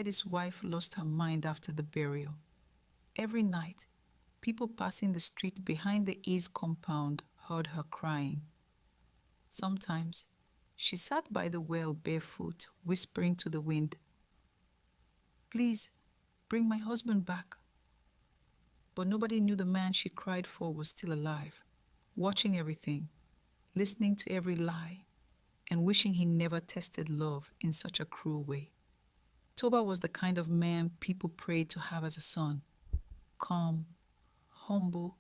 his wife lost her mind after the burial. Every night, people passing the street behind the E's compound heard her crying. Sometimes, she sat by the well barefoot, whispering to the wind, "Please, bring my husband back." But nobody knew the man she cried for was still alive, watching everything, listening to every lie, and wishing he never tested love in such a cruel way. Toba was the kind of man people prayed to have as a son, calm, humble,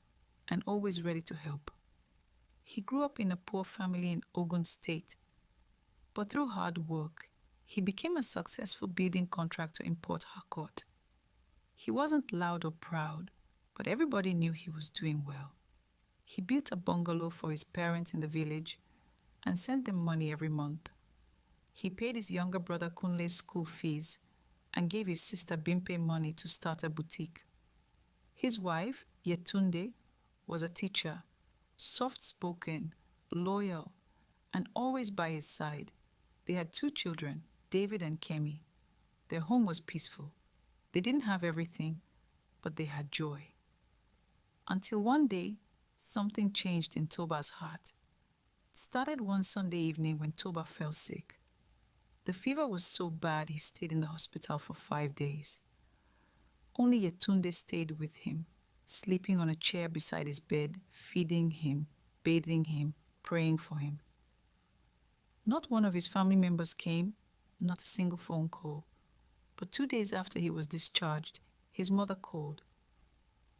and always ready to help. He grew up in a poor family in Ogun State, but through hard work, he became a successful building contractor in Port Harcourt. He wasn't loud or proud, but everybody knew he was doing well. He built a bungalow for his parents in the village and sent them money every month. He paid his younger brother Kunle's school fees and gave his sister Bimpe money to start a boutique. His wife, Yetunde, was a teacher, soft-spoken, loyal, and always by his side. They had 2 children, David and Kemi. Their home was peaceful. They didn't have everything, but they had joy. Until one day, something changed in Toba's heart. It started one Sunday evening when Toba fell sick. The fever was so bad he stayed in the hospital for 5 days. Only Yetunde stayed with him, sleeping on a chair beside his bed, feeding him, bathing him, praying for him. Not one of his family members came, not a single phone call. But 2 days after he was discharged, his mother called.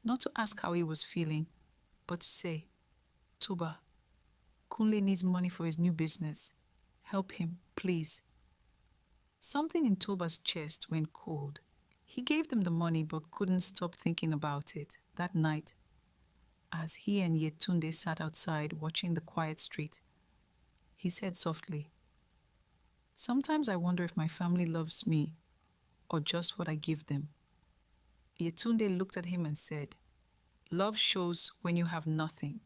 Not to ask how he was feeling, but to say, "Toba, Kunle needs money for his new business. Help him, please." Something in Toba's chest went cold. He gave them the money but couldn't stop thinking about it. That night, as he and Yetunde sat outside watching the quiet street, he said softly, "Sometimes I wonder if my family loves me or just what I give them." Yetunde looked at him and said, "Love shows when you have nothing.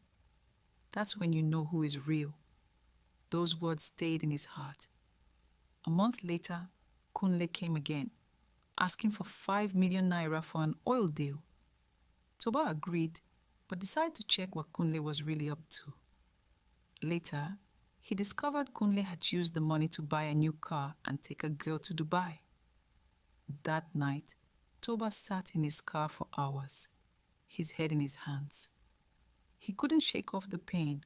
That's when you know who is real." Those words stayed in his heart. A month later, Kunle came again, asking for 5 million naira for an oil deal. Toba agreed, but decided to check what Kunle was really up to. Later, he discovered Kunle had used the money to buy a new car and take a girl to Dubai. That night, Toba sat in his car for hours, his head in his hands. He couldn't shake off the pain,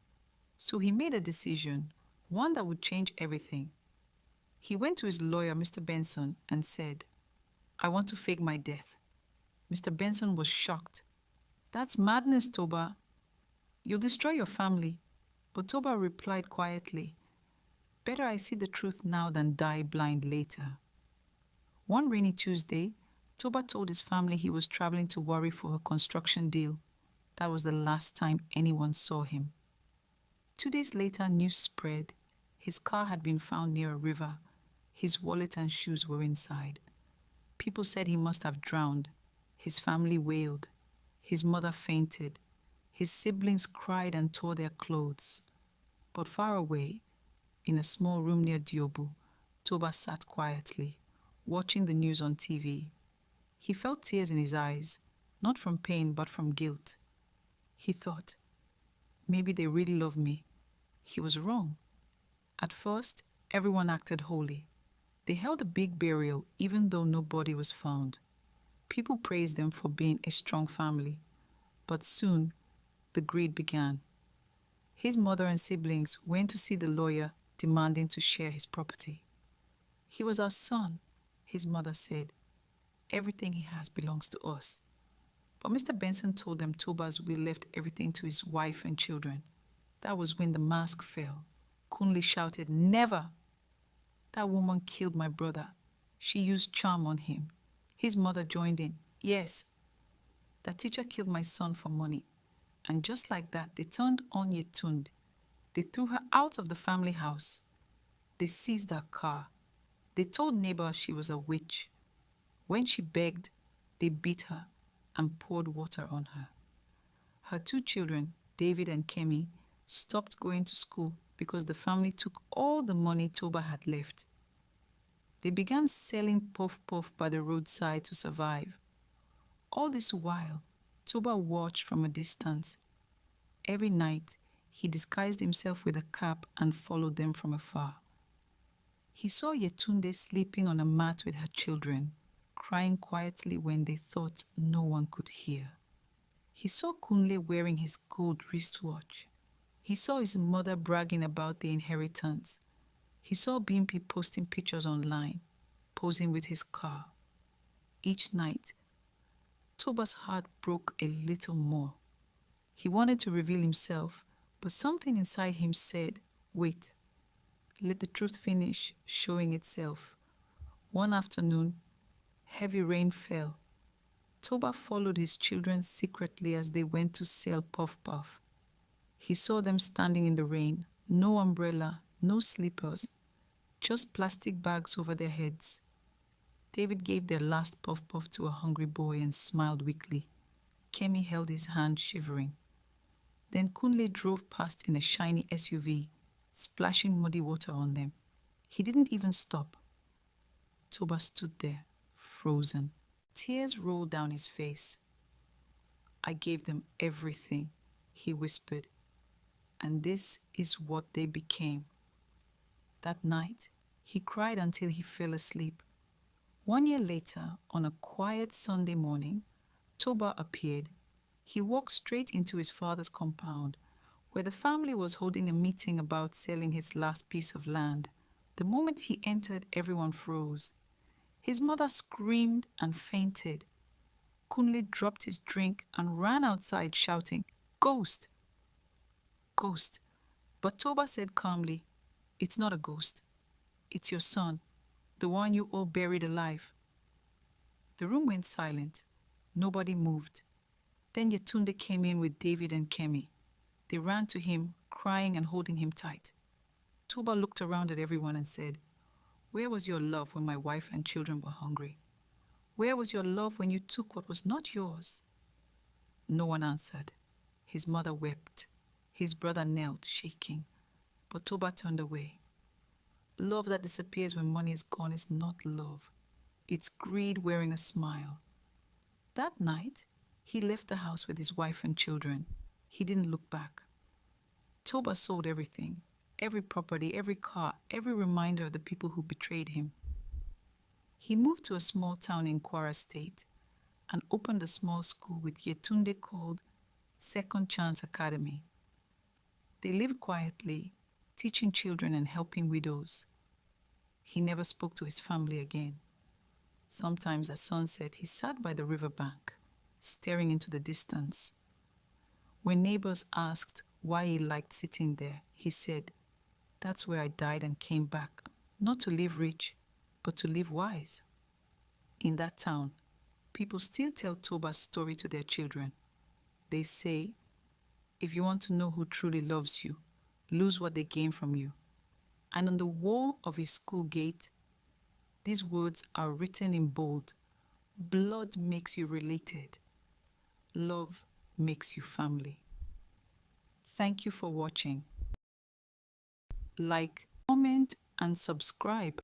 so he made a decision, one that would change everything. He went to his lawyer, Mr. Benson, and said, "I want to fake my death." Mr. Benson was shocked. "That's madness, Toba. You'll destroy your family." But Toba replied quietly, "Better I see the truth now than die blind later." One rainy Tuesday, Toba told his family he was traveling to Warri for a construction deal. That was the last time anyone saw him. 2 days later, news spread. His car had been found near a river. His wallet and shoes were inside. People said he must have drowned. His family wailed. His mother fainted. His siblings cried and tore their clothes. But far away, in a small room near Diobu, Toba sat quietly, watching the news on TV. He felt tears in his eyes, not from pain but from guilt. He thought, maybe they really love me. He was wrong. At first, everyone acted holy. They held a big burial even though no body was found. People praised them for being a strong family. But soon, the greed began. His mother and siblings went to see the lawyer, demanding to share his property. "He was our son," his mother said. "Everything he has belongs to us." But Mr. Benson told them Toba's will left everything to his wife and children. That was when the mask fell. Kunle shouted, "Never! That woman killed my brother. She used charm on him." His mother joined in. "Yes, that teacher killed my son for money." And just like that, they turned on Yetunde. They threw her out of the family house. They seized her car. They told neighbors she was a witch. When she begged, they beat her and poured water on her. Her 2 children, David and Kemi, stopped going to school because the family took all the money Toba had left. They began selling puff puff by the roadside to survive. All this while, Toba watched from a distance. Every night, he disguised himself with a cap and followed them from afar. He saw Yetunde sleeping on a mat with her children, crying quietly when they thought no one could hear. He saw Kunle wearing his gold wristwatch. He saw his mother bragging about the inheritance. He saw Bimpi posting pictures online, posing with his car. Each night, Toba's heart broke a little more. He wanted to reveal himself, but something inside him said, wait, let the truth finish showing itself. One afternoon, heavy rain fell. Toba followed his children secretly as they went to sell puff puff. He saw them standing in the rain, no umbrella, no slippers, just plastic bags over their heads. David gave their last puff puff to a hungry boy and smiled weakly. Kemi held his hand, shivering. Then Kunle drove past in a shiny SUV, splashing muddy water on them. He didn't even stop. Toba stood there, frozen. Tears rolled down his face. I gave them everything, he whispered, and this is what they became. That night, he cried until he fell asleep. 1 year later, on a quiet Sunday morning, Toba appeared. He walked straight into his father's compound, where the family was holding a meeting about selling his last piece of land. The moment he entered, everyone froze. His mother screamed and fainted. Kunle dropped his drink and ran outside shouting, "Ghost! Ghost!" But Toba said calmly, "It's not a ghost. It's your son, the one you all buried alive." The room went silent. Nobody moved. Then Yetunde came in with David and Kemi. They ran to him, crying and holding him tight. Toba looked around at everyone and said, "Where was your love when my wife and children were hungry? Where was your love when you took what was not yours?" No one answered. His mother wept. His brother knelt, shaking. But Toba turned away. Love that disappears when money is gone is not love. It's greed wearing a smile. That night, he left the house with his wife and children. He didn't look back. Toba sold everything, every property, every car, every reminder of the people who betrayed him. He moved to a small town in Kwara State and opened a small school with Yetunde called Second Chance Academy. They lived quietly, teaching children and helping widows. He never spoke to his family again. Sometimes at sunset, he sat by the riverbank, staring into the distance. When neighbors asked why he liked sitting there, he said, "That's where I died and came back, not to live rich, but to live wise." In that town, people still tell Toba's story to their children. They say, if you want to know who truly loves you, lose what they gain from you. And on the wall of his school gate, these words are written in bold. Blood makes you related. Love makes you family. Thank you for watching. Like, comment, and subscribe.